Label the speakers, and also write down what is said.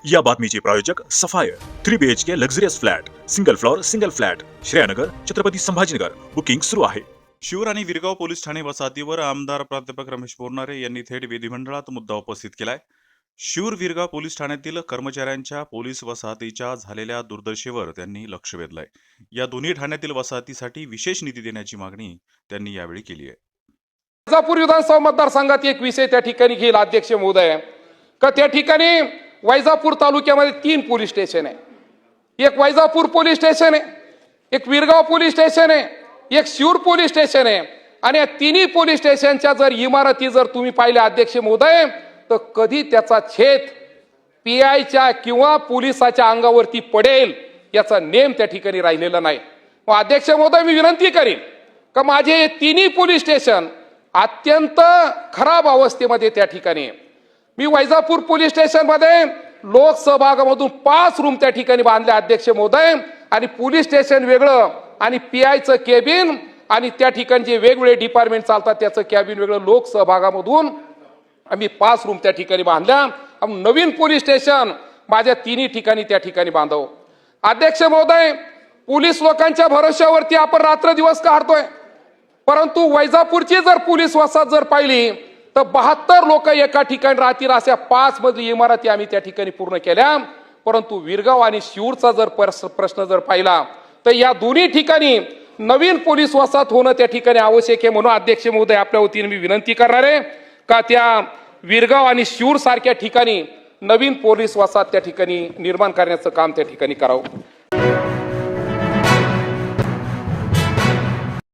Speaker 1: या बातमीचे प्रायोजक Sapphire 3 BHK luxurious flat single flat Shreyanagar Chhatrapati Sambhajinagar booking सुरू आहे।
Speaker 2: शिऊर आणि विरगाव पोलीस ठाणे वसाहतीवर आमदार प्राध्यापक रमेश बोरनारे यांनी थेट विधिमंडळात मुद्दा उपस्थित केलाय। शिऊर विरगाव पोलीस ठाण्यातील कर्मचाऱ्यांच्या पोलीस वसाहतीच्या झालेल्या दुर्दशेवर त्यांनी लक्ष वेधलंय। या दोन्ही ठाण्यातील वसाहतीसाठी विशेष निधी देण्याची मागणी त्यांनी यावेळी केली आहे।
Speaker 3: वैजापूर विधानसभा मतदारसंघात एक विषय त्या ठिकाणी घेईल अध्यक्ष महोदय का त्या ठिकाणी वैजापूर तालुक्यामध्ये 3 पोलीस स्टेशन आहे। एक वैजापूर पोलीस स्टेशन आहे, एक विरगाव पोलीस स्टेशन आहे, एक शिऊर पोलीस स्टेशन आहे आणि या तिन्ही पोलीस स्टेशनच्या जर इमारती जर तुम्ही पाहिल्या अध्यक्ष महोदय तर कधी त्याचा छेद पीआयच्या किंवा पोलिसाच्या अंगावरती पडेल याचा नेम त्या ठिकाणी राहिलेला नाही। मग अध्यक्ष महोदय मी विनंती करीन का माझे हे तिन्ही पोलीस स्टेशन अत्यंत खराब अवस्थेमध्ये त्या ठिकाणी मी वैजापूर पोलीस स्टेशन मध्ये लोकसहभागामधून 5 रूम त्या ठिकाणी बांधले अध्यक्ष महोदय आणि पोलीस स्टेशन वेगळं आणि पीआयचं केबिन आणि त्या ठिकाणी जे वेगवेगळे डिपार्टमेंट चालतात त्याचं कॅबिन वेगळं लोकसहभागामधून आम्ही 5 रूम त्या ठिकाणी बांधल्या। नवीन पोलीस स्टेशन माझ्या तिन्ही ठिकाणी त्या ठिकाणी बांधव। अध्यक्ष महोदय पोलीस लोकांच्या भरोश्यावरती आपण रात्र दिवस काढतोय, परंतु वैजापूरची जर पोलीस वसाहत जर पाहिली तर 72 लोक एका ठिकाणी राहतील अशा 5 मजली इमारती आम्ही त्या ठिकाणी पूर्ण केल्या। परंतु विरगाव आणि शिऊरचा जर प्रश्न जर पाहिला तर या दोन्ही ठिकाणी नवीन पोलीस वसाहत होणं त्या ठिकाणी आवश्यक आहे। म्हणून अध्यक्ष महोदय आपल्या वतीने मी विनंती करणार आहे का त्या विरगाव आणि शिऊर सारख्या ठिकाणी नवीन पोलीस वसाहत त्या ठिकाणी निर्माण करण्याचं काम त्या ठिकाणी करावं।